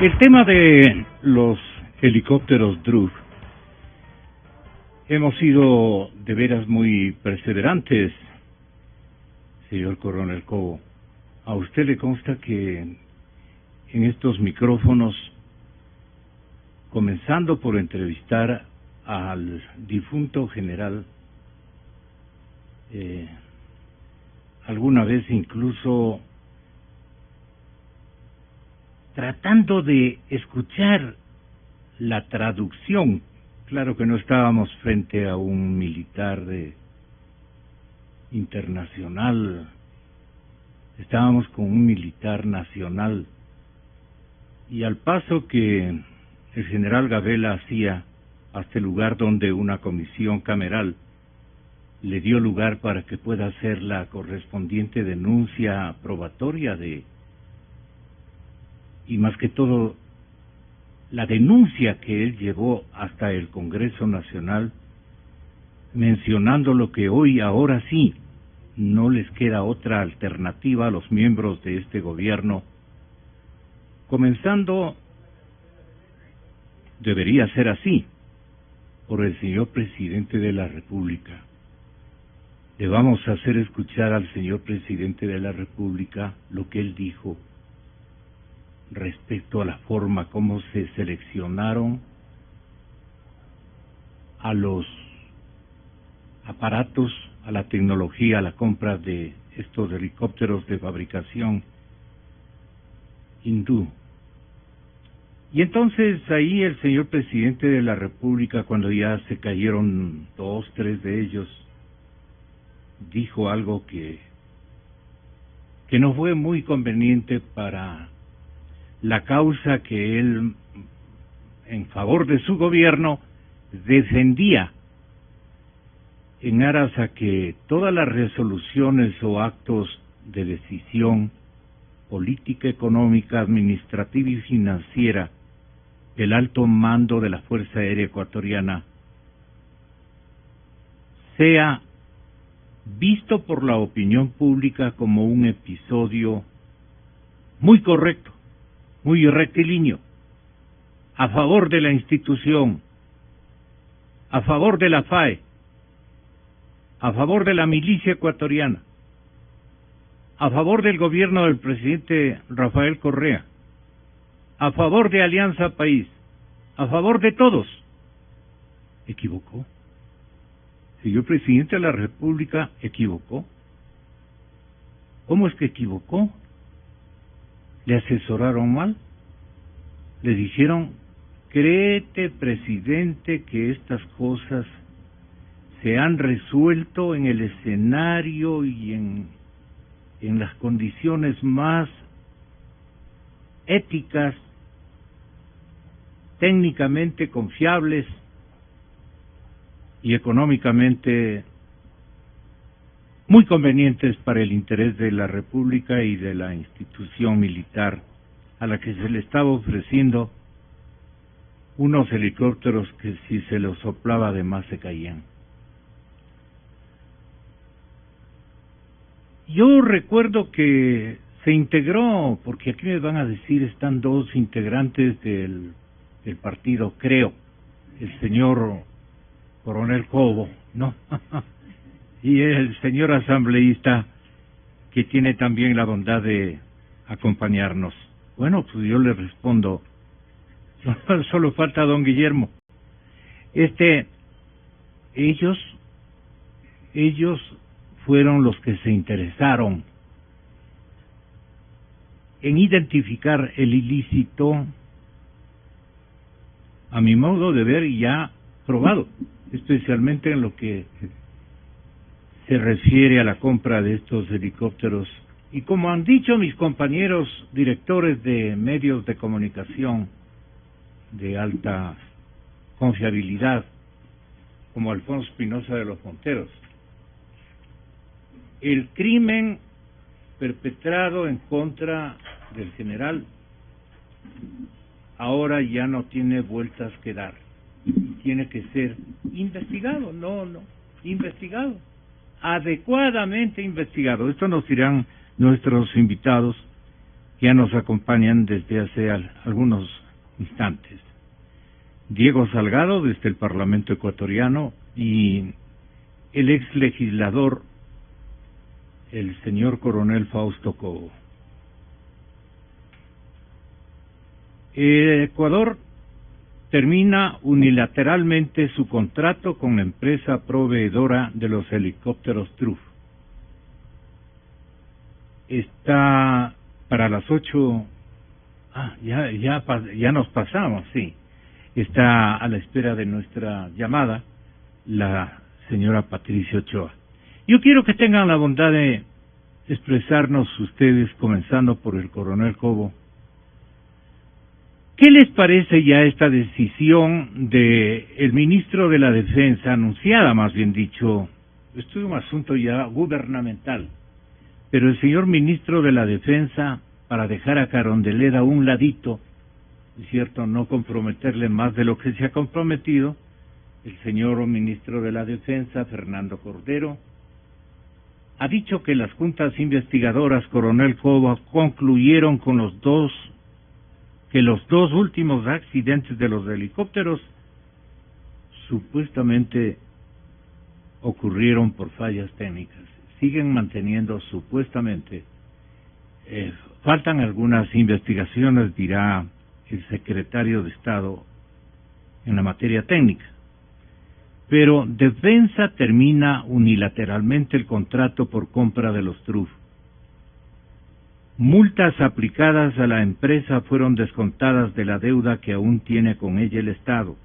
El tema de los helicópteros Druk, hemos sido de veras muy perseverantes, señor Coronel Cobo. A usted le consta que en estos micrófonos, comenzando por entrevistar al difunto general, alguna vez incluso tratando de escuchar la traducción. Claro que no estábamos frente a un militar internacional, estábamos con un militar nacional, y al paso que el general Gabela hacía hasta el lugar donde una comisión cameral le dio lugar para que pueda hacer la correspondiente denuncia probatoria y más que todo la denuncia que él llevó hasta el Congreso Nacional, mencionando lo que hoy, ahora sí, no les queda otra alternativa a los miembros de este gobierno, comenzando, debería ser así, por el señor Presidente de la República. Le vamos a hacer escuchar al señor Presidente de la República lo que él dijo respecto a la forma como se seleccionaron a los aparatos, a la tecnología, a la compra de estos helicópteros de fabricación hindú. Y entonces ahí el señor Presidente de la República, cuando ya se cayeron 2, 3 de ellos, dijo algo que no fue muy conveniente para la causa que él, en favor de su gobierno, defendía, en aras a que todas las resoluciones o actos de decisión política, económica, administrativa y financiera del alto mando de la Fuerza Aérea Ecuatoriana sea visto por la opinión pública como un episodio muy correcto, muy rectilíneo, a favor de la institución, a favor de la FAE, a favor de la milicia ecuatoriana, a favor del gobierno del presidente Rafael Correa, a favor de Alianza País, a favor de todos. ¿Equivocó? Señor Presidente de la República, ¿equivocó? ¿Cómo es que equivocó? ¿Le asesoraron mal? Le dijeron: créete, presidente, que estas cosas se han resuelto en el escenario y en las condiciones más éticas, técnicamente confiables y económicamente muy convenientes para el interés de la República y de la institución militar, a la que se le estaba ofreciendo unos helicópteros que si se los soplaba de más se caían. Yo recuerdo que se integró, porque aquí me van a decir, están 2 integrantes del partido, creo, el señor Coronel Cobo, ¿no? Y el señor asambleísta, que tiene también la bondad de acompañarnos. Bueno, pues yo le respondo, solo falta don Guillermo. Ellos fueron los que se interesaron en identificar el ilícito, a mi modo de ver, ya probado, especialmente en lo que se refiere a la compra de estos helicópteros. Y como han dicho mis compañeros directores de medios de comunicación de alta confiabilidad, como Alfonso Espinosa de los Monteros, el crimen perpetrado en contra del general ahora ya no tiene vueltas que dar, y tiene que ser investigado, investigado, adecuadamente investigado. Esto nos dirán nuestros invitados, ya nos acompañan desde hace algunos instantes. Diego Salgado, desde el Parlamento ecuatoriano, y el ex legislador, el señor coronel Fausto Cobo. Ecuador termina unilateralmente su contrato con la empresa proveedora de los helicópteros TRUF. Está para las 8, ya nos pasamos, sí. Está a la espera de nuestra llamada la señora Patricia Ochoa. Yo quiero que tengan la bondad de expresarnos ustedes, comenzando por el coronel Cobo. ¿Qué les parece ya esta decisión de el ministro de la Defensa, anunciada más bien dicho? Esto es un asunto ya gubernamental, pero el señor ministro de la Defensa, para dejar a Carondelet a un ladito, es cierto, no comprometerle más de lo que se ha comprometido, el señor ministro de la Defensa, Fernando Cordero, ha dicho que las juntas investigadoras, coronel Cobo, concluyeron con los dos últimos accidentes de los helicópteros supuestamente ocurrieron por fallas técnicas. Siguen manteniendo supuestamente. Faltan algunas investigaciones, dirá el secretario de Estado en la materia técnica. Pero Defensa termina unilateralmente el contrato por compra de los TRUF. Multas aplicadas a la empresa fueron descontadas de la deuda que aún tiene con ella el Estado.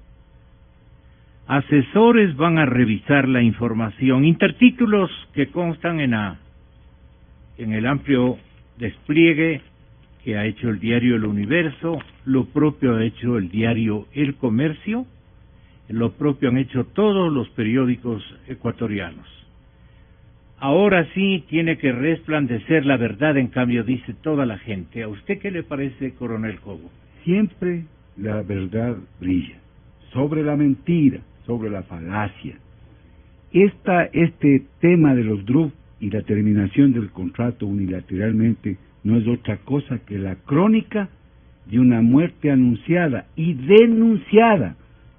Asesores van a revisar la información, intertítulos que constan en el amplio despliegue que ha hecho el diario El Universo, lo propio ha hecho el diario El Comercio, lo propio han hecho todos los periódicos ecuatorianos. Ahora sí tiene que resplandecer la verdad, en cambio, dice toda la gente. ¿A usted qué le parece, coronel Cobo? Siempre la verdad brilla, sobre la mentira, sobre la falacia. Este tema de los DRUF y la terminación del contrato unilateralmente no es otra cosa que la crónica de una muerte anunciada y denunciada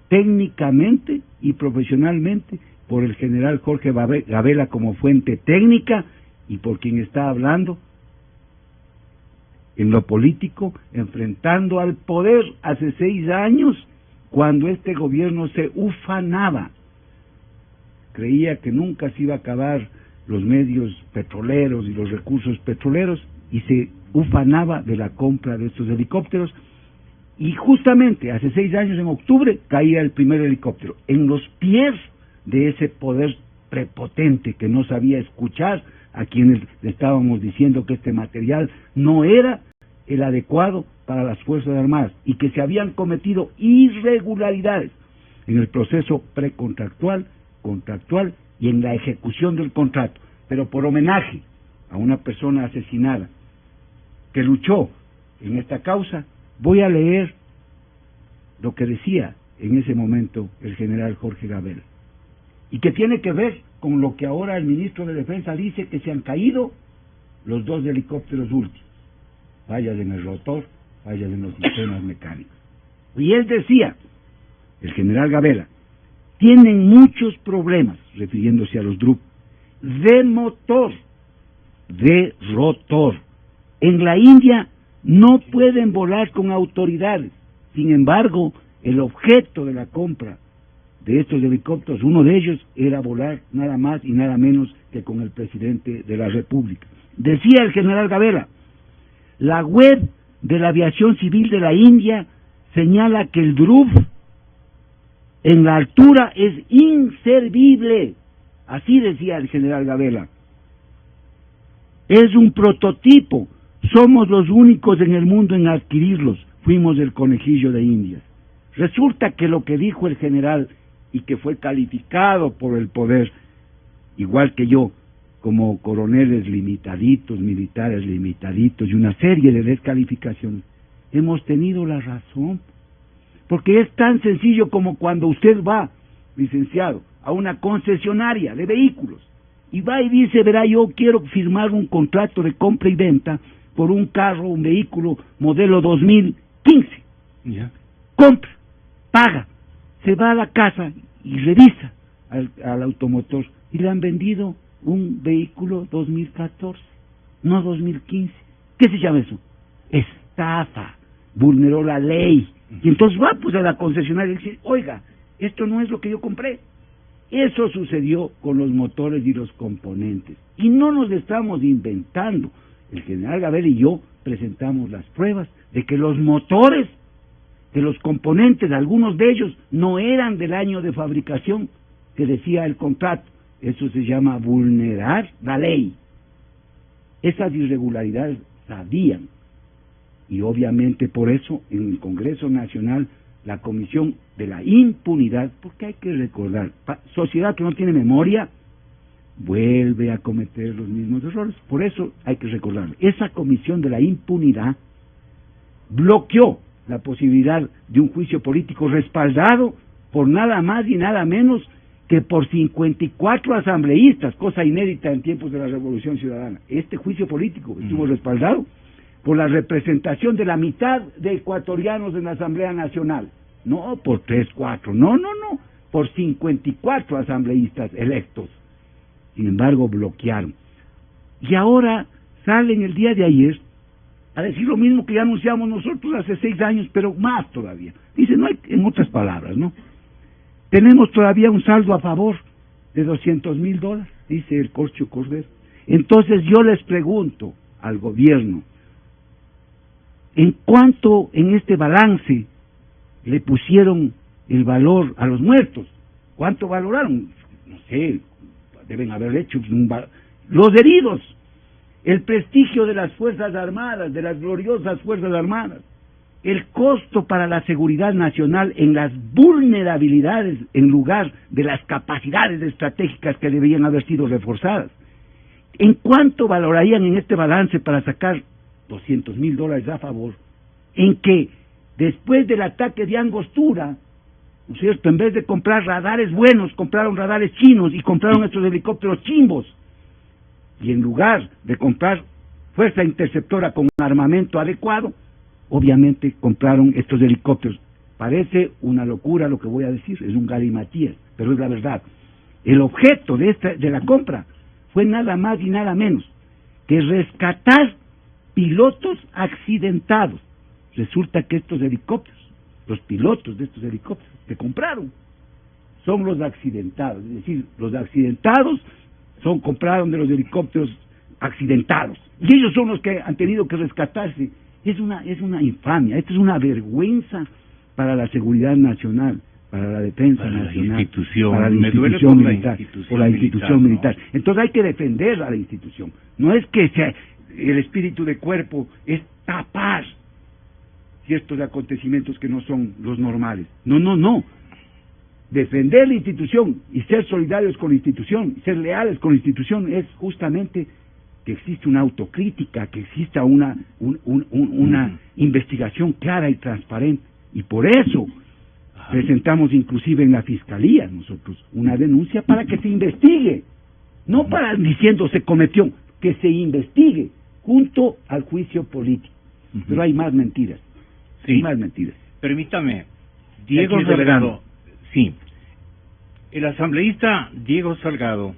técnicamente y profesionalmente por el general Jorge Gabela como fuente técnica y por quien está hablando en lo político, enfrentando al poder hace 6 años, cuando este gobierno se ufanaba, creía que nunca se iba a acabar los medios petroleros y los recursos petroleros, y se ufanaba de la compra de estos helicópteros, y justamente hace 6 años, en octubre, caía el primer helicóptero, en los pies de ese poder prepotente que no sabía escuchar a quienes le estábamos diciendo que este material no era el adecuado para las Fuerzas Armadas y que se habían cometido irregularidades en el proceso precontractual, contractual y en la ejecución del contrato, pero por homenaje a una persona asesinada que luchó en esta causa, voy a leer lo que decía en ese momento el general Jorge Gabela, y que tiene que ver con lo que ahora el ministro de Defensa dice, que se han caído los 2 helicópteros últimos, fallas en el rotor, fallas en los sistemas mecánicos. Y él decía, el general Gabela, tienen muchos problemas, refiriéndose a los DRUF, de motor, de rotor. En la India no pueden volar con autoridades. Sin embargo, el objeto de la compra de estos helicópteros, uno de ellos era volar nada más y nada menos que con el presidente de la República. Decía el general Gabela, la web de la aviación civil de la India señala que el DRUF en la altura es inservible. Así decía el general Gabela. Es un prototipo. Somos los únicos en el mundo en adquirirlos. Fuimos el conejillo de Indias. Resulta que lo que dijo el general y que fue calificado por el poder, igual que yo, como coroneles limitaditos, militares limitaditos y una serie de descalificaciones, hemos tenido la razón. Porque es tan sencillo como cuando usted va, licenciado, a una concesionaria de vehículos y va y dice, verá, yo quiero firmar un contrato de compra y venta por un carro, un vehículo modelo 2015. Ya. Compra, paga, se va a la casa y revisa al automotor y le han vendido un vehículo 2014, no 2015. ¿Qué se llama eso? Estafa, vulneró la ley. Y entonces va pues a la concesionaria y dice, oiga, esto no es lo que yo compré. Eso sucedió con los motores y los componentes. Y no nos estamos inventando. El general Gabel y yo presentamos las pruebas de que los motores, de los componentes, algunos de ellos, no eran del año de fabricación que decía el contrato. Eso se llama vulnerar la ley. Esas irregularidades sabían. Y obviamente por eso en el Congreso Nacional la Comisión de la Impunidad, porque hay que recordar, sociedad que no tiene memoria vuelve a cometer los mismos errores. Por eso hay que recordar, esa Comisión de la Impunidad bloqueó la posibilidad de un juicio político respaldado por nada más y nada menos que por 54 asambleístas, cosa inédita en tiempos de la Revolución Ciudadana. Este juicio político estuvo respaldado por la representación de la mitad de ecuatorianos en la Asamblea Nacional. No por 3, 4, no, por 54 asambleístas electos. Sin embargo, bloquearon. Y ahora salen el día de ayer a decir lo mismo que ya anunciamos nosotros hace 6 años, pero más todavía. Dice, no hay, en otras palabras, ¿no? Tenemos todavía un saldo a favor de $200,000, dice el Corcho Cordero. Entonces yo les pregunto al gobierno, ¿en cuánto en este balance le pusieron el valor a los muertos? ¿Cuánto valoraron? No sé, deben haber hecho los heridos, el prestigio de las Fuerzas Armadas, de las gloriosas Fuerzas Armadas, el costo para la seguridad nacional en las vulnerabilidades en lugar de las capacidades estratégicas que debían haber sido reforzadas. ¿En cuánto valorarían en este balance para sacar $200,000 a favor? En que después del ataque de Angostura, ¿no es cierto?, en vez de comprar radares buenos, compraron radares chinos y compraron estos helicópteros chimbos. Y en lugar de comprar fuerza interceptora con armamento adecuado, obviamente compraron estos helicópteros. Parece una locura lo que voy a decir, es un galimatías, pero es la verdad. El objeto de la compra fue nada más y nada menos que rescatar pilotos accidentados. Resulta que estos helicópteros, los pilotos de estos helicópteros que compraron, son los accidentados. Es decir, los accidentados compraron de los helicópteros accidentados. Y ellos son los que han tenido que rescatarse. Es una infamia, esto es una vergüenza para la seguridad nacional, para la defensa para nacional, la institución. para la institución militar, por la institución militar. Entonces hay que defender a la institución. No es que el espíritu de cuerpo es tapar ciertos acontecimientos que no son los normales. No. Defender la institución y ser solidarios con la institución, ser leales con la institución es justamente que existe una autocrítica, que exista una investigación clara y transparente. Y por eso presentamos inclusive en la Fiscalía nosotros una denuncia para que se investigue, no para diciendo se cometió, que se investigue junto al juicio político. Pero hay más mentiras. Sí. Hay más mentiras. Permítame, Diego Salgado. Sí. El asambleísta Diego Salgado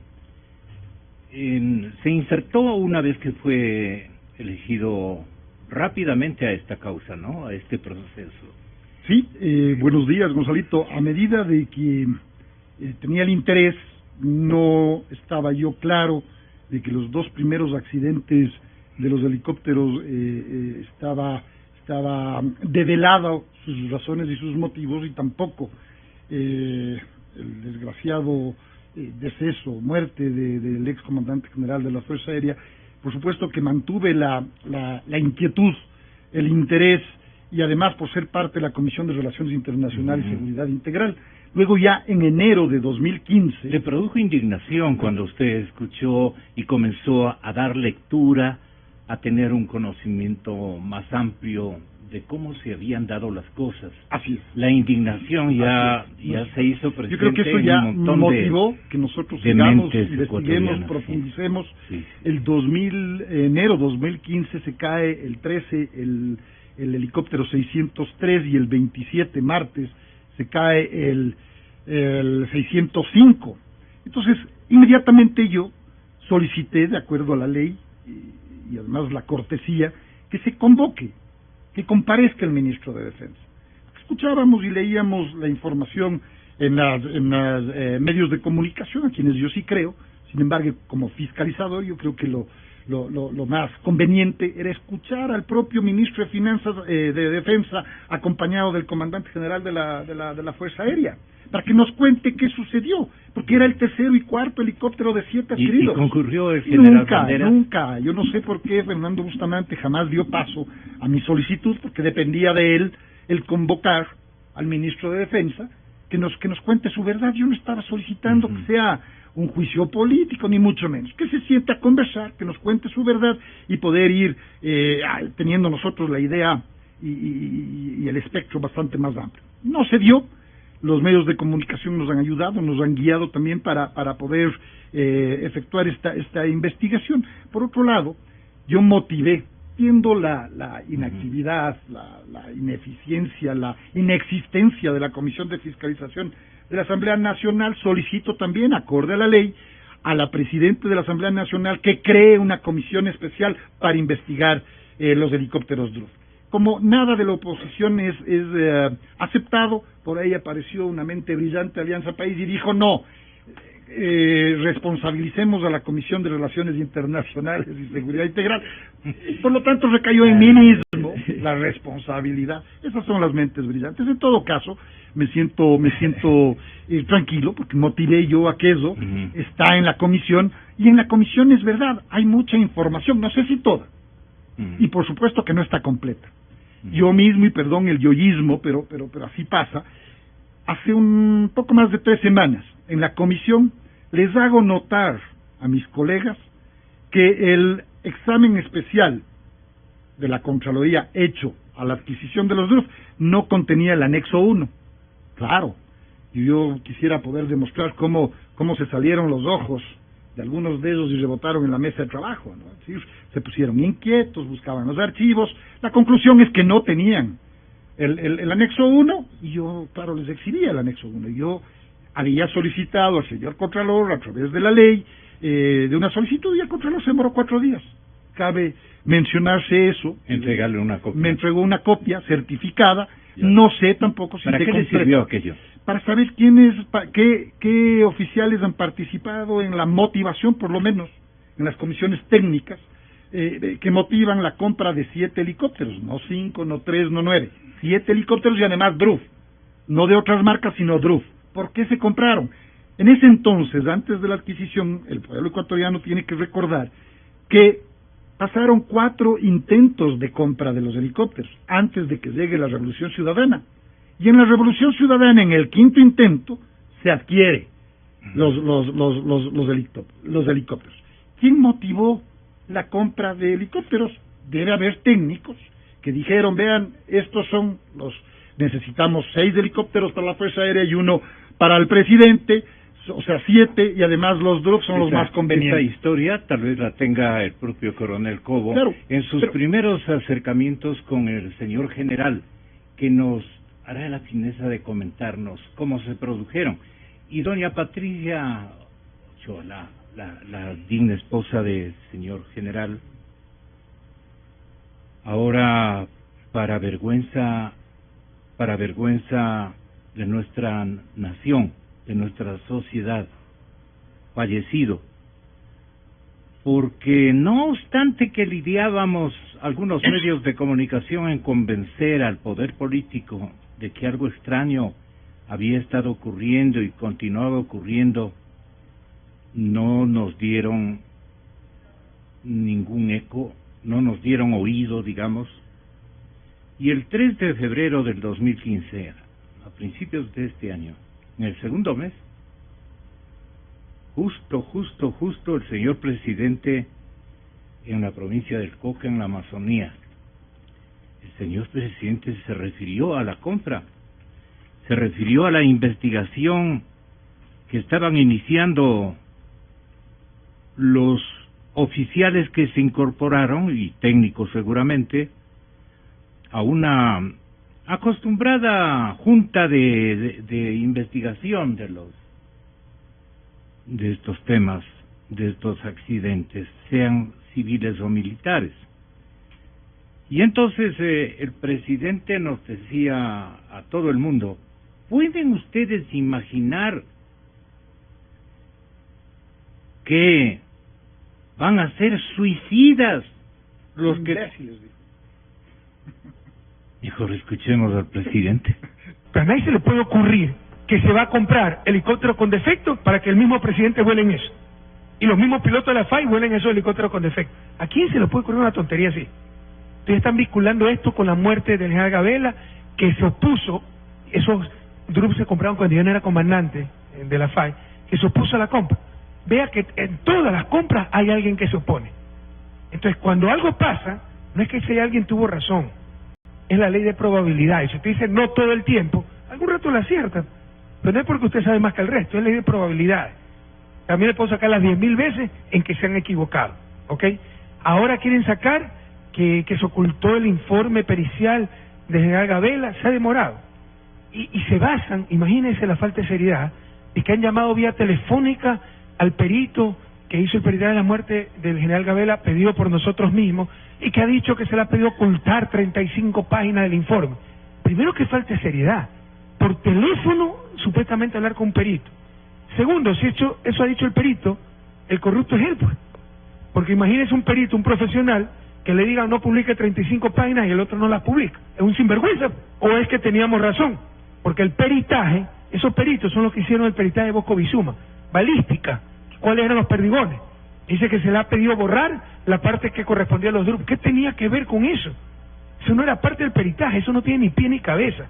se insertó una vez que fue elegido rápidamente a esta causa, ¿no? A este proceso. Sí, buenos días, Gonzalito. A medida de que tenía el interés, no estaba yo claro de que los 2 primeros accidentes de los helicópteros estaba develado sus razones y sus motivos, y tampoco el desgraciado deceso, muerte del excomandante general de la Fuerza Aérea. Por supuesto que mantuve la inquietud, el interés, y además por ser parte de la Comisión de Relaciones Internacionales y Seguridad Integral. Luego ya en enero de 2015... Le produjo indignación cuando usted escuchó y comenzó a dar lectura, a tener un conocimiento más amplio de cómo se habían dado las cosas. Así es. La indignación ya se hizo presente. Yo creo que eso en ya un montón motivó que nosotros de sigamos, mentes investiguemos, ecuatorianas, profundicemos. Sí. El enero 2015 se cae el 13 el helicóptero 603 y el 27 martes se cae el 605. Entonces, inmediatamente yo solicité, de acuerdo a la ley y además la cortesía, que se convoque, que comparezca el ministro de Defensa. Escuchábamos y leíamos la información en los medios de comunicación, a quienes yo sí creo. Sin embargo, como fiscalizador, yo creo que lo más conveniente era escuchar al propio ministro de Finanzas de Defensa, acompañado del comandante general de la Fuerza Aérea, para que nos cuente qué sucedió, porque era el tercero y cuarto helicóptero de 7 adquiridos. ¿Y concurrió el general Banderas? Nunca. Yo no sé por qué Fernando Bustamante jamás dio paso a mi solicitud, porque dependía de él el convocar al ministro de Defensa que nos cuente su verdad. Yo no estaba solicitando que sea un juicio político, ni mucho menos. Que se siente a conversar, que nos cuente su verdad y poder ir teniendo nosotros la idea y el espectro bastante más amplio. No se dio. Los medios de comunicación nos han ayudado, nos han guiado también para poder efectuar esta investigación. Por otro lado, yo motivé, viendo la inactividad, la ineficiencia, la inexistencia de la Comisión de Fiscalización de la Asamblea Nacional, solicito también, acorde a la ley, a la Presidenta de la Asamblea Nacional que cree una comisión especial para investigar los helicópteros DRUF. Como nada de la oposición es aceptado, por ahí apareció una mente brillante, Alianza País, y dijo no, responsabilicemos a la Comisión de Relaciones Internacionales y Seguridad Integral. Por lo tanto, recayó en mí mismo la responsabilidad. Esas son las mentes brillantes. En todo caso, me siento tranquilo, porque motivé yo a que eso está en la comisión, y en la comisión es verdad, hay mucha información, no sé si toda, y por supuesto que no está completa. Yo mismo, y perdón el yoísmo, pero así pasa, hace un poco más de 3 semanas, en la comisión, les hago notar a mis colegas que el examen especial de la Contraloría hecho a la adquisición de los DRUF no contenía el anexo 1. Claro, yo quisiera poder demostrar cómo se salieron los ojos de algunos de ellos y rebotaron en la mesa de trabajo, ¿no? Es decir, se pusieron inquietos, buscaban los archivos. La conclusión es que no tenían el anexo 1, y yo, claro, les exhibía el anexo 1. Yo había solicitado al señor Contralor, a través de la ley, de una solicitud, y el Contralor se demoró 4 días. Cabe mencionarse eso. Entregarle una copia. Me entregó una copia certificada. Ya. No sé tampoco si ¿Para qué le sirvió aquello? Para saber qué oficiales han participado en la motivación, por lo menos, en las comisiones técnicas, que motivan la compra de 7 helicópteros, no 5, no 3, no 9, 7 helicópteros, y además DRUF, no de otras marcas, sino DRUF. ¿Por qué se compraron? En ese entonces, antes de la adquisición, el pueblo ecuatoriano tiene que recordar que pasaron 4 intentos de compra de los helicópteros antes de que llegue la Revolución Ciudadana. Y en la Revolución Ciudadana, en el 5º intento, se adquiere los helicópteros. ¿Quién motivó la compra de helicópteros? Debe haber técnicos que dijeron, vean, necesitamos 6 helicópteros para la Fuerza Aérea y 1 para el presidente, o sea 7, y además los DRUF son los más convenientes. Esta historia tal vez la tenga el propio coronel Cobo, claro, en sus primeros acercamientos con el señor general, que nos hará la fineza de comentarnos cómo se produjeron. Y doña Patricia Ochoa, la digna esposa del señor general, ahora para vergüenza de nuestra nación, de nuestra sociedad, fallecido, porque no obstante que lidiábamos algunos medios de comunicación en convencer al poder político de que algo extraño había estado ocurriendo y continuaba ocurriendo, no nos dieron ningún eco, no nos dieron oído, digamos. Y el 3 de febrero del 2015, a principios de este año, en el segundo mes, justo el señor presidente, en la provincia del Cauca, en la Amazonía, El señor presidente se refirió a la compra, se refirió a la investigación que estaban iniciando los oficiales que se incorporaron, y técnicos seguramente, a una acostumbrada junta de investigación de estos temas, de estos accidentes, sean civiles o militares. Y entonces el presidente nos decía a todo el mundo: ¿pueden ustedes imaginar que van a ser suicidas los que... Mejor escuchemos al presidente. Pero a nadie se le puede ocurrir que se va a comprar helicópteros con defecto para que el mismo presidente vuele en eso. Y los mismos pilotos de la FAI vuelen esos helicópteros con defecto. ¿A quién se le puede ocurrir una tontería así? Ustedes están vinculando esto con la muerte del general Gabela, que se opuso, esos drones se compraron cuando yo no era comandante de la FAI, que se opuso a la compra. Vea que en todas las compras hay alguien que se opone. Entonces, cuando algo pasa, no es que si alguien tuvo razón, es la ley de probabilidad. Y si usted dice no todo el tiempo, algún rato la acierta, pero no es porque usted sabe más que el resto, es ley de probabilidad. También le puedo sacar las 10.000 veces en que se han equivocado, ¿ok? Ahora quieren sacar que se ocultó el informe pericial de general Gabela, se ha demorado. Y se basan, imagínense la falta de seriedad, de que han llamado vía telefónica al perito que hizo el peritaje de la muerte del general Gabela, pedido por nosotros mismos, y que ha dicho que se le ha pedido ocultar 35 páginas del informe. Primero, que falta de seriedad. Por teléfono, supuestamente hablar con un perito. Segundo, si eso ha dicho el perito, el corrupto es él, pues. Porque imagínese un perito, un profesional, que le diga no publique 35 páginas y el otro no las publica. ¿Es un sinvergüenza? ¿O es que teníamos razón? Porque el peritaje, esos peritos son los que hicieron el peritaje de Bosco Bizuma, balística, ¿cuáles eran los perdigones? Dice que se le ha pedido borrar la parte que correspondía a los grupos. ¿Qué tenía que ver con eso? Eso no era parte del peritaje, eso no tiene ni pie ni cabeza.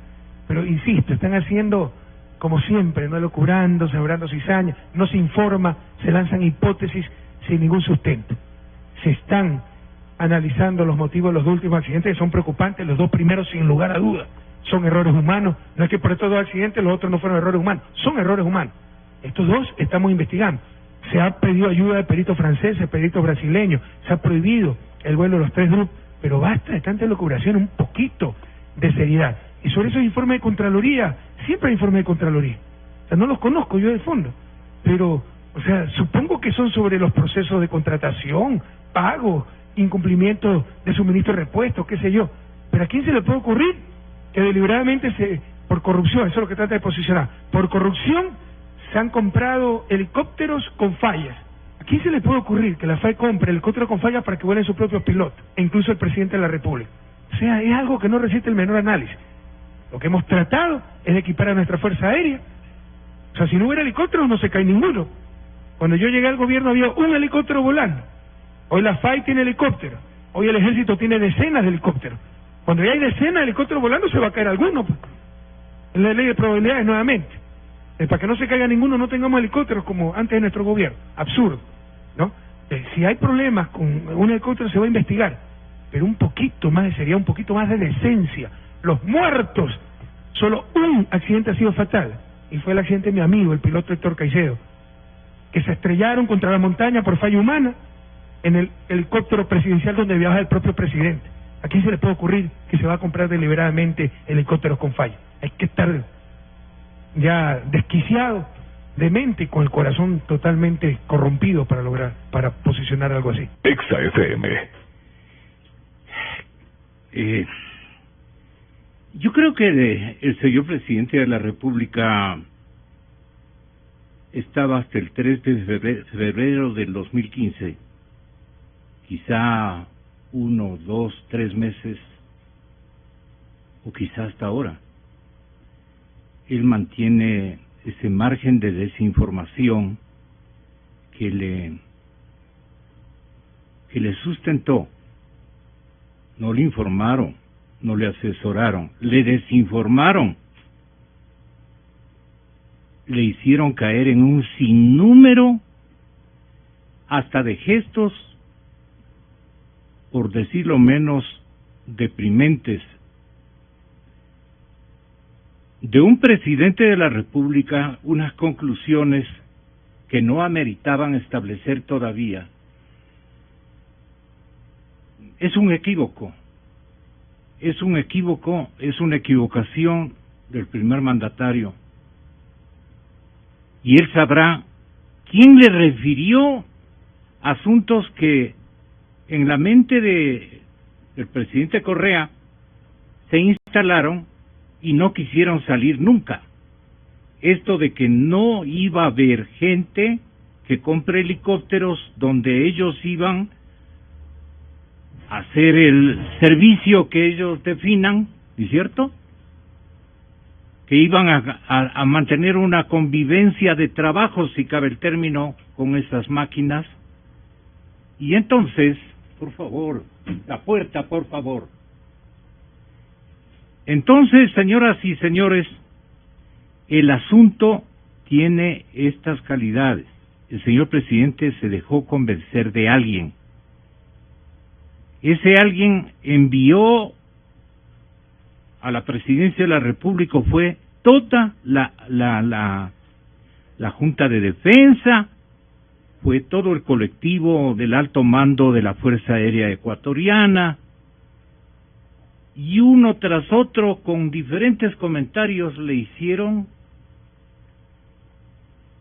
Pero insisto, están haciendo como siempre, no elucubrando, sembrando cizaña, no se informa, se lanzan hipótesis sin ningún sustento. Se están analizando los motivos de los dos últimos accidentes, que son preocupantes. Los dos primeros, sin lugar a dudas, son errores humanos. No es que por estos dos accidentes los otros no fueron errores humanos, son errores humanos. Estos dos estamos investigando. Se ha pedido ayuda de peritos franceses, peritos brasileños, se ha prohibido el vuelo de los 3 grupos, pero basta de tanta elucubración, un poquito de seriedad. Y sobre esos informes de Contraloría, siempre hay informes de Contraloría. O sea, no los conozco yo de fondo, pero, o sea, supongo que son sobre los procesos de contratación, pago, incumplimiento de suministro de repuestos, qué sé yo. Pero ¿a quién se le puede ocurrir que deliberadamente por corrupción, eso es lo que trata de posicionar, por corrupción se han comprado helicópteros con fallas? ¿A quién se le puede ocurrir que la FAI compre helicópteros con fallas para que vuelen sus propios pilotos, e incluso el presidente de la República? O sea, es algo que no resiste el menor análisis. Lo que hemos tratado es de equipar a nuestra Fuerza Aérea. O sea, si no hubiera helicópteros no se cae ninguno. Cuando yo llegué al gobierno había un helicóptero volando. Hoy la FAI tiene helicópteros. Hoy el ejército tiene decenas de helicópteros. Cuando ya hay decenas de helicópteros volando se va a caer alguno, pues. Es la ley de probabilidades nuevamente. Para que no se caiga ninguno no tengamos helicópteros como antes de nuestro gobierno. Absurdo, ¿no? Si hay problemas con un helicóptero se va a investigar, pero un poquito más de seriedad, un poquito más de decencia. Los muertos, solo un accidente ha sido fatal, y fue el accidente de mi amigo, el piloto Héctor Caicedo, que se estrellaron contra la montaña por falla humana en el helicóptero presidencial donde viaja el propio presidente. ¿A quién se le puede ocurrir que se va a comprar deliberadamente helicópteros con falla? Hay que estar ya desquiciado, demente y con el corazón totalmente corrompido para posicionar algo así. Exa FM. Yo creo que el señor presidente de la República estaba hasta el 3 de febrero del 2015, quizá 1, 2, 3 meses, o quizá hasta ahora. Él mantiene ese margen de desinformación que le sustentó. No le informaron, no le asesoraron, le desinformaron. Le hicieron caer en un sinnúmero hasta de gestos, por decirlo menos, deprimentes de un presidente de la República, unas conclusiones que no ameritaban establecer todavía. Es un equívoco, es una equivocación del primer mandatario. Y él sabrá quién le refirió asuntos que en la mente del presidente Correa se instalaron y no quisieron salir nunca. Esto de que no iba a haber gente que compre helicópteros donde ellos iban a hacer el servicio que ellos definan, ¿no es cierto? Que iban a mantener una convivencia de trabajo, si cabe el término, con esas máquinas. Y entonces, por favor, la puerta, por favor. Entonces, señoras y señores, el asunto tiene estas calidades. El señor presidente se dejó convencer de alguien. Ese alguien envió a la presidencia de la República, fue toda la Junta de Defensa, fue todo el colectivo del alto mando de la Fuerza Aérea Ecuatoriana, y uno tras otro con diferentes comentarios le hicieron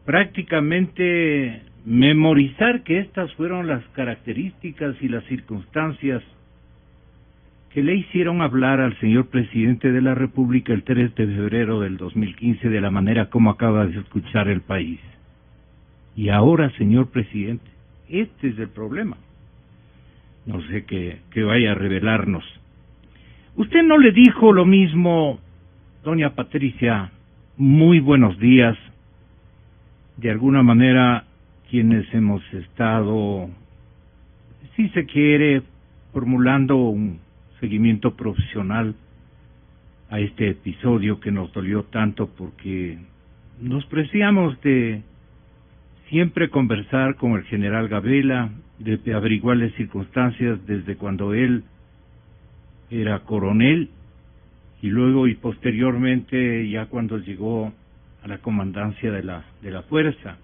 prácticamente memorizar que estas fueron las características y las circunstancias que le hicieron hablar al señor presidente de la República el 3 de febrero del 2015 de la manera como acaba de escuchar el país. Y ahora, señor presidente, este es el problema. No sé qué vaya a revelarnos. Usted no le dijo lo mismo, doña Patricia, muy buenos días. De alguna manera, quienes hemos estado, si se quiere, formulando un seguimiento profesional a este episodio que nos dolió tanto porque nos preciamos de siempre conversar con el general Gabela, de averiguar las circunstancias desde cuando él era coronel y luego y posteriormente ya cuando llegó a la comandancia de la fuerza.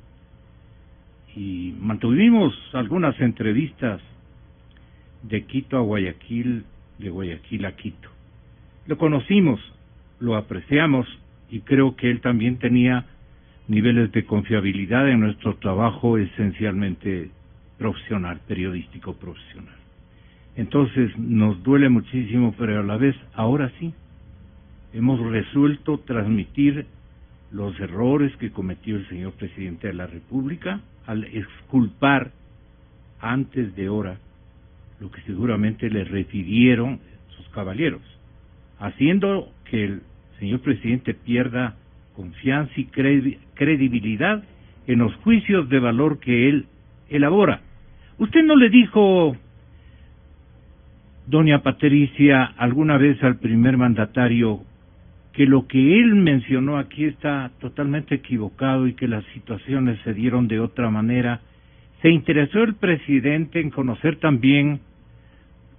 Y mantuvimos algunas entrevistas de Quito a Guayaquil, de Guayaquil a Quito. Lo conocimos, lo apreciamos y creo que él también tenía niveles de confiabilidad en nuestro trabajo esencialmente profesional, periodístico profesional. Entonces nos duele muchísimo, pero a la vez, ahora sí, hemos resuelto transmitir los errores que cometió el señor presidente de la República al exculpar antes de hora lo que seguramente le refirieron sus caballeros, haciendo que el señor presidente pierda confianza y credibilidad en los juicios de valor que él elabora. ¿Usted no le dijo, doña Patricia, alguna vez al primer mandatario que lo que él mencionó aquí está totalmente equivocado y que las situaciones se dieron de otra manera? ¿Se interesó el presidente en conocer también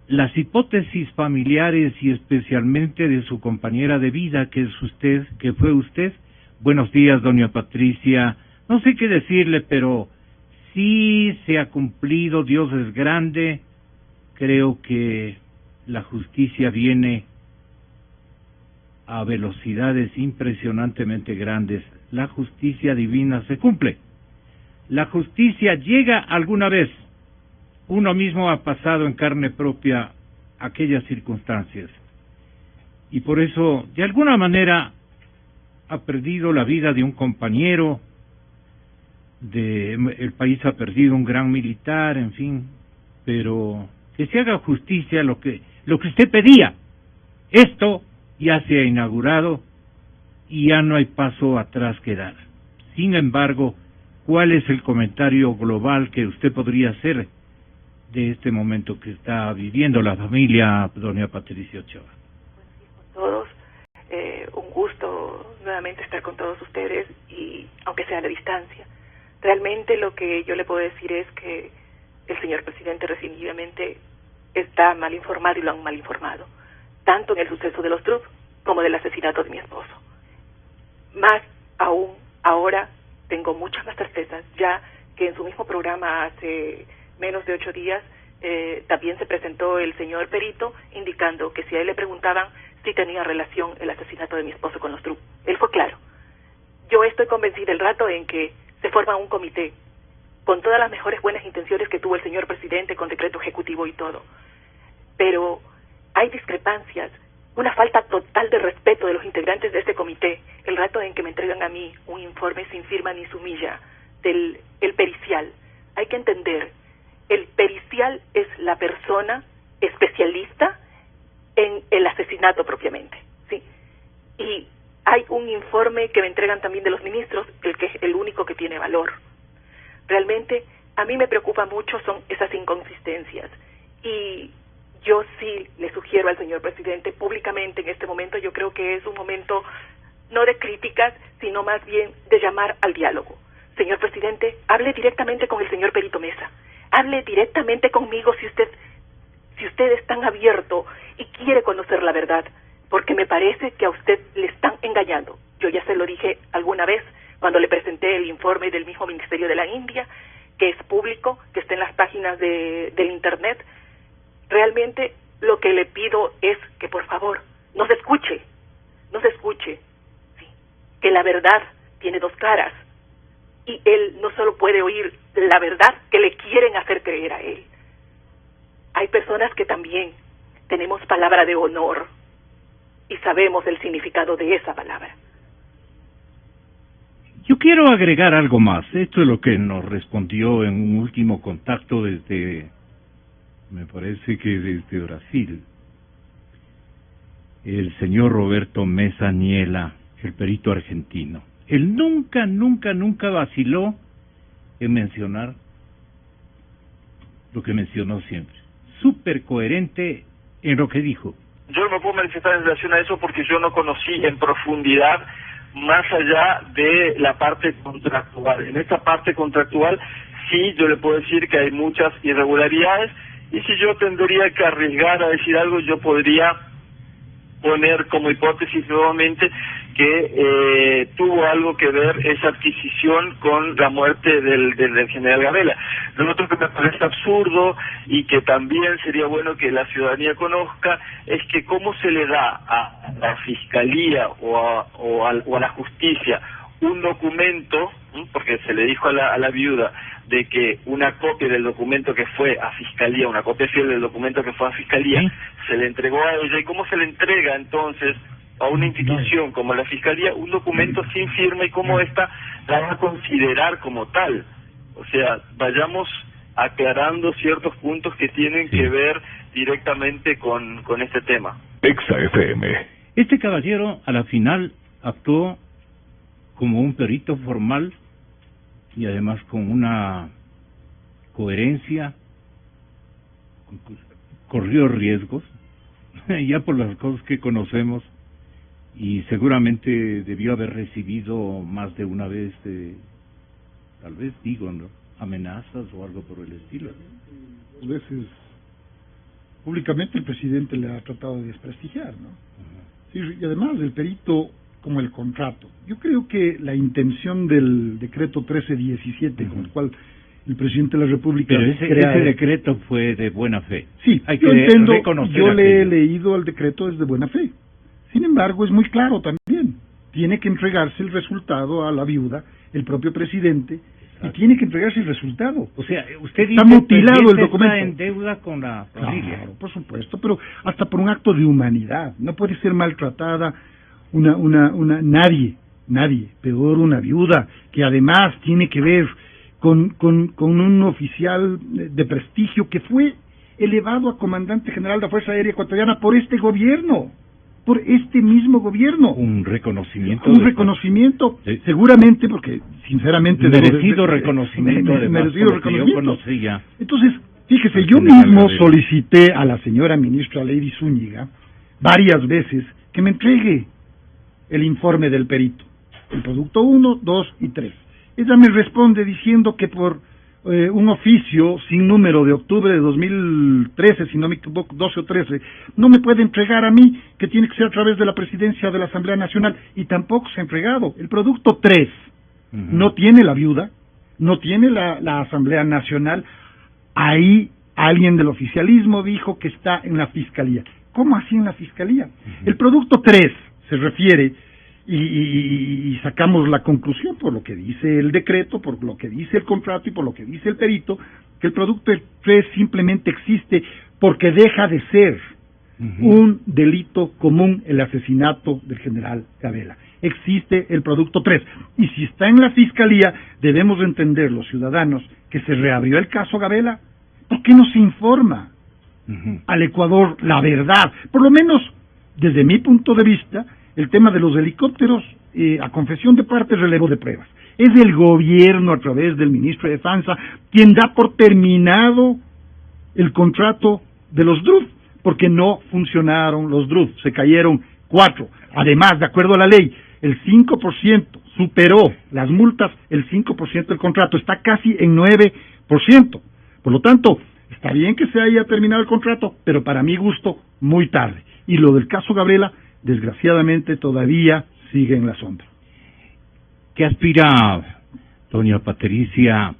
las hipótesis familiares y especialmente de su compañera de vida, que es usted, que fue usted? Buenos días, doña Patricia. No sé qué decirle, pero sí se ha cumplido, Dios es grande. Creo que la justicia viene a velocidades impresionantemente grandes. La justicia divina se cumple. La justicia llega alguna vez. Uno mismo ha pasado en carne propia aquellas circunstancias. Y por eso, de alguna manera, ha perdido la vida de un compañero, el país ha perdido un gran militar, en fin, pero que se haga justicia lo que usted pedía. Esto ya se ha inaugurado y ya no hay paso atrás que dar. Sin embargo, ¿cuál es el comentario global que usted podría hacer de este momento que está viviendo la familia doña Patricia Ochoa? Todos, un gusto nuevamente estar con todos ustedes y aunque sea a la distancia. Realmente lo que yo le puedo decir es que el señor presidente definitivamente está mal informado y lo han mal informado. tanto en el suceso de los Trump como del asesinato de mi esposo. Más aún, ahora tengo muchas más certezas, ya que en su mismo programa hace menos de 8 días también se presentó el señor perito indicando que si a él le preguntaban si tenía relación el asesinato de mi esposo con los Trump, él fue claro. Yo estoy convencida el rato en que se forma un comité con todas las mejores buenas intenciones que tuvo el señor presidente con decreto ejecutivo y todo, pero hay discrepancias, una falta total de respeto de los integrantes de este comité el rato en que me entregan a mí un informe sin firma ni sumilla del el pericial. Hay que entender, el pericial es la persona especialista en el asesinato propiamente, ¿sí? Y hay un informe que me entregan también de los ministros, el que es el único que tiene valor. Realmente, a mí me preocupa mucho son esas inconsistencias. Y yo sí le sugiero al señor presidente públicamente en este momento, yo creo que es un momento no de críticas, sino más bien de llamar al diálogo. Señor presidente, hable directamente con el señor Perito Mesa. Hable directamente conmigo si usted es tan abierto y quiere conocer la verdad, porque me parece que a usted le están engañando. Yo ya se lo dije alguna vez cuando le presenté el informe del mismo Ministerio de la India, que es público, que está en las páginas del Internet. Realmente lo que le pido es que por favor nos escuche, ¿sí? Que la verdad tiene dos caras y él no solo puede oír la verdad que le quieren hacer creer a él. Hay personas que también tenemos palabra de honor y sabemos el significado de esa palabra. Yo quiero agregar algo más. Esto es lo que nos respondió en un último contacto desde, me parece que desde Brasil, el señor Roberto Mesa Niela, el perito argentino. Él nunca vaciló en mencionar lo que mencionó siempre. Súper coherente en lo que dijo. Yo no me puedo manifestar en relación a eso porque yo no conocí en profundidad más allá de la parte contractual. En esta parte contractual sí yo le puedo decir que hay muchas irregularidades y si yo tendría que arriesgar a decir algo, yo podría poner como hipótesis nuevamente que tuvo algo que ver esa adquisición con la muerte del general Gabela. Lo otro que me parece absurdo y que también sería bueno que la ciudadanía conozca es que cómo se le da a la fiscalía o a la justicia un documento, porque se le dijo a la viuda de que una copia del documento que fue a fiscalía, una copia fiel del documento que fue a fiscalía, ¿sí?, se le entregó a ella. ¿Y cómo se le entrega entonces a una institución como la fiscalía un documento sin firma y cómo ésta la va a considerar como tal? O sea, vayamos aclarando ciertos puntos que tienen que ver directamente con este tema. Exa FM. Este caballero a la final actuó como un perito formal y además con una coherencia, corrió riesgos, ya por las cosas que conocemos, y seguramente debió haber recibido más de una vez, tal vez digo, ¿no?, amenazas o algo por el estilo. A veces públicamente el presidente le ha tratado de desprestigiar, ¿no? Sí, y además el perito como el contrato. Yo creo que la intención del decreto 1317, con el cual el presidente de la República... Pero ese decreto fue de buena fe. Sí, hay yo que entiendo, reconocer yo le he aquello. leído el decreto desde buena fe. Sin embargo, es muy claro también. Tiene que entregarse el resultado a la viuda, el propio presidente, y tiene que entregarse el resultado. O sea, usted está dice mutilado el documento. Está en deuda con la familia. Claro, por supuesto, pero hasta por un acto de humanidad. No puede ser maltratada nadie, peor una viuda, que además tiene que ver con un oficial de prestigio que fue elevado a comandante general de la Fuerza Aérea Ecuatoriana por este gobierno, por este mismo gobierno. Un reconocimiento. Un reconocimiento, sí, seguramente, porque sinceramente... Merecido reconocimiento, merecido reconocimiento. Yo conocía. Entonces, fíjese, yo mismo solicité a la señora ministra Lady Zúñiga varias veces que me entregue el informe del perito, el producto 1, 2 y 3. Ella me responde diciendo que por un oficio sin número de octubre de 2013, si no me equivoco, 12 o 13, no me puede entregar a mí, que tiene que ser a través de la presidencia de la Asamblea Nacional, y tampoco se ha entregado. El producto 3 no tiene la viuda, no tiene la Asamblea Nacional. Ahí alguien del oficialismo dijo que está en la Fiscalía. ¿Cómo así en la Fiscalía? El producto 3 se refiere, y sacamos la conclusión por lo que dice el decreto, por lo que dice el contrato y por lo que dice el perito, que el producto 3 simplemente existe porque deja de ser un delito común el asesinato del general Gabela. Existe el producto 3. Y si está en la Fiscalía, debemos entender los ciudadanos que se reabrió el caso Gabela. ¿Por qué no se informa al Ecuador la verdad? Por lo menos, desde mi punto de vista, el tema de los helicópteros, a confesión de parte, relevo de pruebas. Es el gobierno, a través del ministro de Defensa, quien da por terminado el contrato de los DRUF, porque no funcionaron los DRUF, se cayeron 4. Además, de acuerdo a la ley, el 5% superó las multas, el 5% del contrato, está casi en 9%. Por lo tanto, está bien que se haya terminado el contrato, pero para mi gusto, muy tarde. Y lo del caso Gabela, desgraciadamente, todavía sigue en la sombra. ¿Qué aspira doña Patricia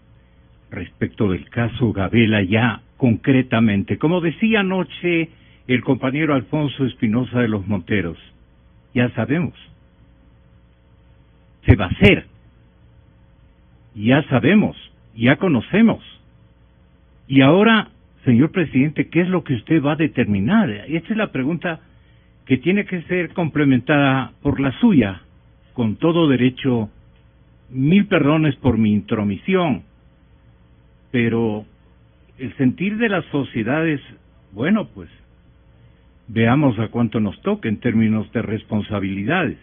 respecto del caso Gabela ya concretamente? Como decía anoche el compañero Alfonso Espinosa de los Monteros, ya sabemos, se va a hacer, ya sabemos, ya conocemos. Y ahora, señor presidente, ¿qué es lo que usted va a determinar? Esta es la pregunta que tiene que ser complementada por la suya, con todo derecho. 1000 perdones por mi intromisión, pero el sentir de la sociedad es, bueno, pues, veamos a cuánto nos toca en términos de responsabilidades.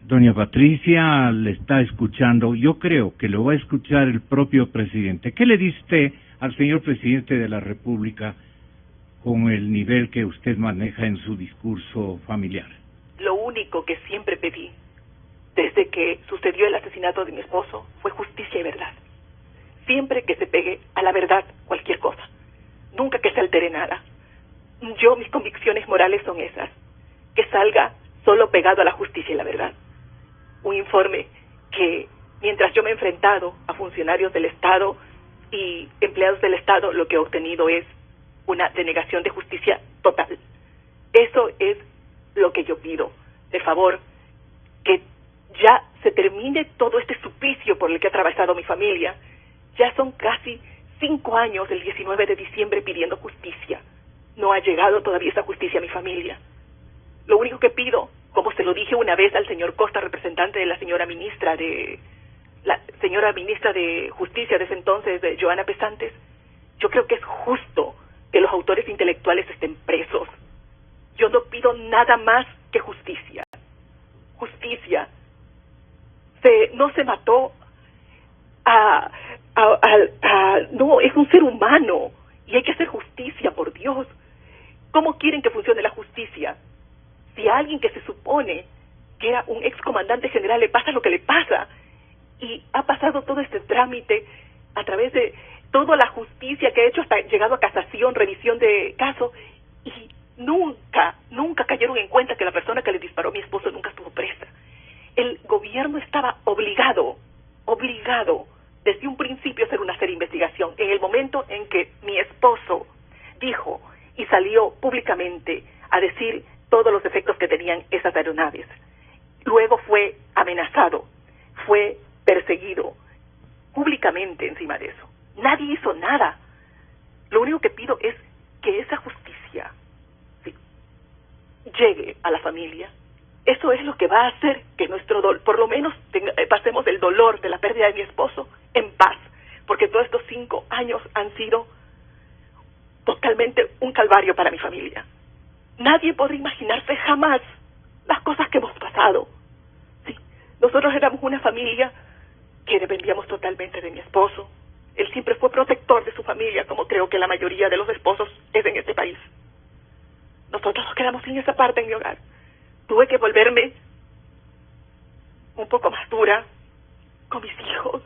Doña Patricia le está escuchando, yo creo que lo va a escuchar el propio presidente. ¿Qué le dice usted al señor presidente de la República con el nivel que usted maneja en su discurso familiar? Lo único que siempre pedí desde que sucedió el asesinato de mi esposo fue justicia y verdad. Siempre que se pegue a la verdad cualquier cosa, nunca que se altere nada. Mis convicciones morales son esas, que salga solo pegado a la justicia y la verdad. Un informe que, mientras yo me he enfrentado a funcionarios del Estado y empleados del Estado, lo que he obtenido es una denegación de justicia total. Eso es lo que yo pido, de favor, que ya se termine todo este suplicio por el que ha atravesado mi familia. Ya son casi 5 años, el 19 de diciembre, pidiendo justicia. No ha llegado todavía esa justicia a mi familia. Lo único que pido, como se lo dije una vez al señor Costa, representante de la señora ministra de Justicia de ese entonces, de Joana Pesantes, yo creo que es justo que los autores intelectuales estén presos. Yo no pido nada más que justicia. Justicia. No se mató no, es un ser humano y hay que hacer justicia, por Dios. ¿Cómo quieren que funcione la justicia? Si a alguien que se supone que era un excomandante general le pasa lo que le pasa, y ha pasado todo este trámite a través de toda la justicia que ha hecho hasta llegado a casación, revisión de caso, y nunca cayeron en cuenta que la persona que le disparó a mi esposo nunca estuvo presa. El gobierno estaba obligado desde un principio a hacer una seria investigación. En el momento en que mi esposo dijo y salió públicamente a decir todos los defectos que tenían esas aeronaves, luego fue amenazado, fue perseguido públicamente encima de eso. Nadie hizo nada. Lo único que pido es que esa justicia llegue a la familia. Eso es lo que va a hacer que nuestro dolor, por lo menos pasemos el dolor de la pérdida de mi esposo en paz, porque todos estos 5 años han sido totalmente un calvario para mi familia. Nadie podrá imaginarse jamás las cosas que hemos pasado. Sí, nosotros éramos una familia que dependíamos totalmente de mi esposo. Él siempre fue protector de su familia, como creo que la mayoría de los esposos es en este país. Nosotros nos quedamos sin esa parte en mi hogar. Tuve que volverme un poco más dura con mis hijos.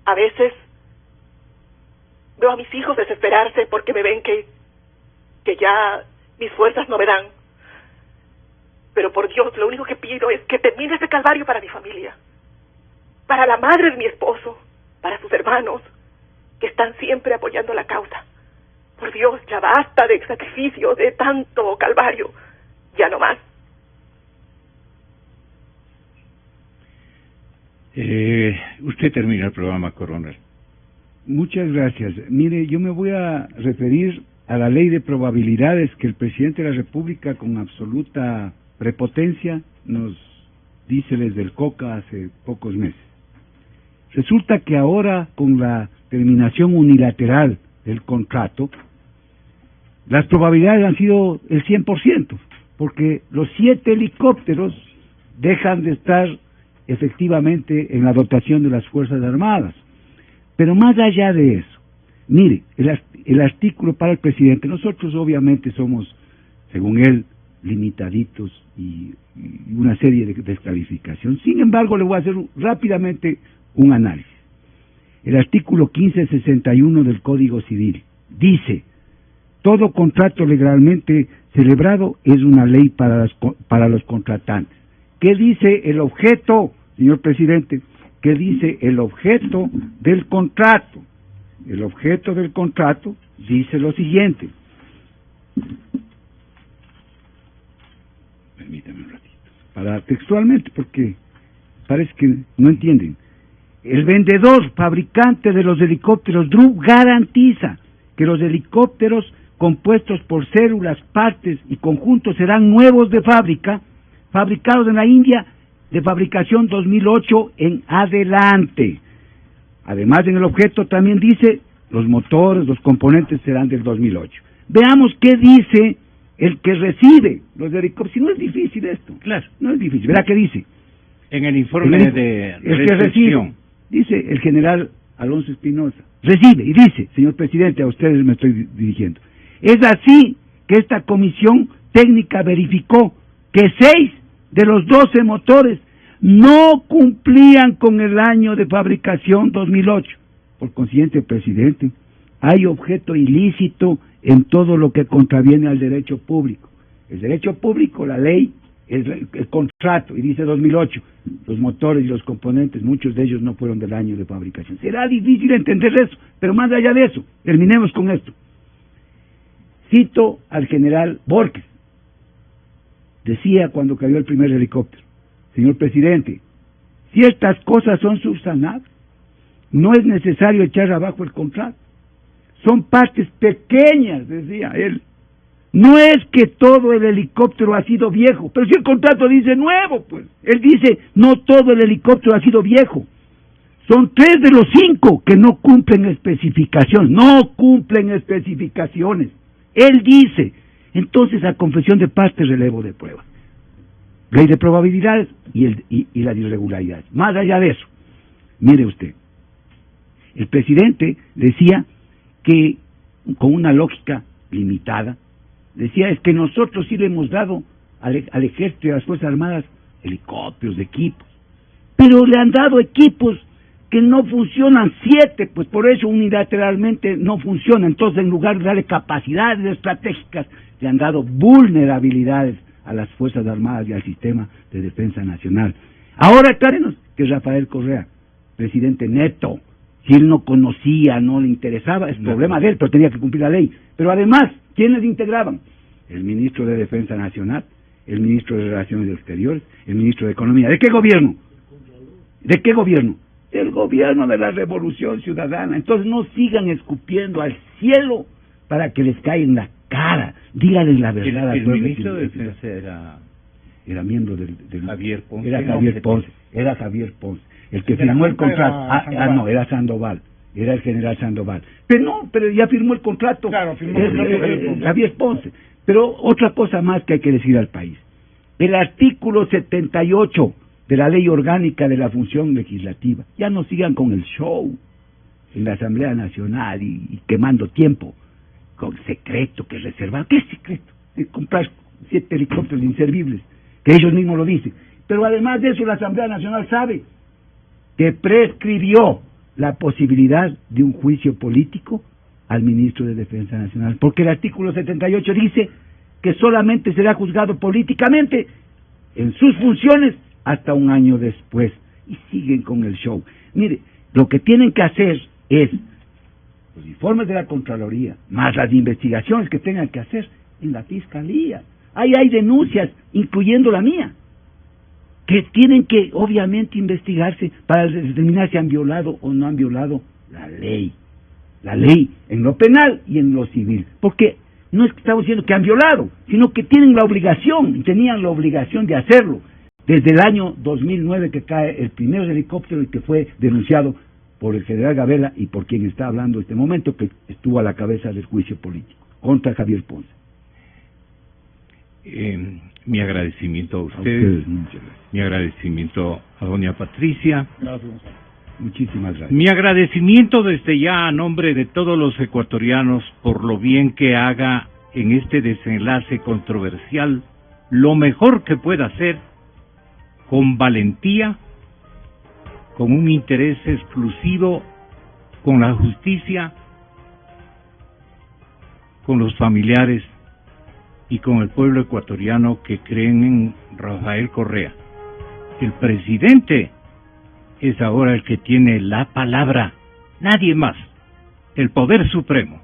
A veces veo a mis hijos desesperarse porque me ven que ya mis fuerzas no me dan. Pero por Dios, lo único que pido es que termine este calvario para mi familia, para la madre de mi esposo, para sus hermanos, que están siempre apoyando la causa. Por Dios, ya basta de sacrificio, de tanto calvario, ya no más. Usted termina el programa, coronel. Muchas gracias. Mire, yo me voy a referir a la ley de probabilidades que el presidente de la República, con absoluta prepotencia, nos dice desde el COCA hace pocos meses. Resulta que ahora, con la terminación unilateral del contrato, las probabilidades han sido el 100%, porque los 7 helicópteros dejan de estar efectivamente en la dotación de las Fuerzas Armadas. Pero más allá de eso, mire, el artículo para el presidente, nosotros obviamente somos, según él, limitaditos y una serie de descalificación. Sin embargo, le voy a hacer rápidamente un análisis. El artículo 1561 del Código Civil dice: todo contrato legalmente celebrado es una ley para los contratantes. ¿Qué dice el objeto, señor presidente? ¿Qué dice el objeto del contrato? El objeto del contrato dice lo siguiente. Permítame un ratito. Para textualmente, porque parece que no entienden. El vendedor, fabricante de los helicópteros DRU, garantiza que los helicópteros compuestos por células, partes y conjuntos serán nuevos de fábrica, fabricados en la India, de fabricación 2008 en adelante. Además, en el objeto también dice, los motores, los componentes serán del 2008. Veamos qué dice el que recibe los helicópteros. Si no es difícil esto. Claro. No es difícil. Verá qué dice. En el informe de recepción, dice el general Alonso Espinosa, recibe y dice: señor presidente, a ustedes me estoy dirigiendo. Es así que esta comisión técnica verificó que 6 de los 12 motores no cumplían con el año de fabricación 2008. Por consiguiente, presidente, hay objeto ilícito en todo lo que contraviene al derecho público. El derecho público, la ley, el contrato, y dice 2008. Los motores y los componentes, muchos de ellos no fueron del año de fabricación. Será difícil entender eso, pero más allá de eso, terminemos con esto. Cito al general Borges. Decía cuando cayó el primer helicóptero: señor presidente, si estas cosas son subsanables, no es necesario echar abajo el contrato. Son partes pequeñas, decía él. No es que todo el helicóptero ha sido viejo, pero si el contrato dice nuevo, pues. Él dice, no todo el helicóptero ha sido viejo. Son 3 de los 5 que no cumplen especificaciones. No cumplen especificaciones. Él dice, entonces a confesión de parte, relevo de prueba. Ley de probabilidades y las irregularidades. Más allá de eso, mire usted, el presidente decía que, con una lógica limitada, decía, es que nosotros sí le hemos dado al ejército y a las Fuerzas Armadas helicópteros, equipos, pero le han dado equipos que no funcionan, 7, pues por eso unilateralmente no funciona. Entonces, en lugar de darle capacidades estratégicas, le han dado vulnerabilidades a las Fuerzas Armadas y al sistema de defensa nacional. Ahora, aclárenos que Rafael Correa, presidente neto, si él no conocía, no le interesaba, es problema de él, pero tenía que cumplir la ley. Pero además, ¿quiénes integraban? El ministro de Defensa Nacional, el ministro de Relaciones Exteriores, el ministro de Economía. ¿De qué gobierno? ¿De qué gobierno? Del gobierno de la Revolución Ciudadana. Entonces no sigan escupiendo al cielo para que les caiga en la cara. Díganles la verdad. El ministro de Defensa era miembro del Javier Ponce. Era Javier Ponce. Era Javier Ponce. El que firmó el contrato. No, era Sandoval. Era el general Sandoval. Pero ya firmó el contrato. Claro, firmó el contrato Javier Ponce. Pero otra cosa más que hay que decir al país. El artículo 78 de la Ley Orgánica de la Función Legislativa. Ya no sigan con el show en la Asamblea Nacional y quemando tiempo con secreto que reservar. ¿Qué secreto? De comprar 7 helicópteros inservibles, que ellos mismos lo dicen. Pero además de eso, la Asamblea Nacional sabe que prescribió la posibilidad de un juicio político al ministro de Defensa Nacional, porque el artículo 78 dice que solamente será juzgado políticamente en sus funciones hasta un año después, y siguen con el show. Mire, lo que tienen que hacer es los informes de la Contraloría, más las investigaciones que tengan que hacer en la Fiscalía. Ahí hay denuncias, incluyendo la mía, que tienen que obviamente investigarse para determinar si han violado o no han violado la ley en lo penal y en lo civil, porque no es que estamos diciendo que han violado, sino que tienen la obligación, tenían la obligación de hacerlo desde el año 2009 que cae el primer helicóptero y que fue denunciado por el general Gabela y por quien está hablando en este momento, que estuvo a la cabeza del juicio político contra Javier Ponce. Mi agradecimiento a ustedes, mi agradecimiento a doña Patricia. Gracias, Gonzalo. Muchísimas gracias. Mi agradecimiento desde ya a nombre de todos los ecuatorianos por lo bien que haga en este desenlace controversial lo mejor que pueda hacer, con valentía, con un interés exclusivo, con la justicia, con los familiares y con el pueblo ecuatoriano que creen en Rafael Correa. El presidente es ahora el que tiene la palabra, nadie más, el poder supremo.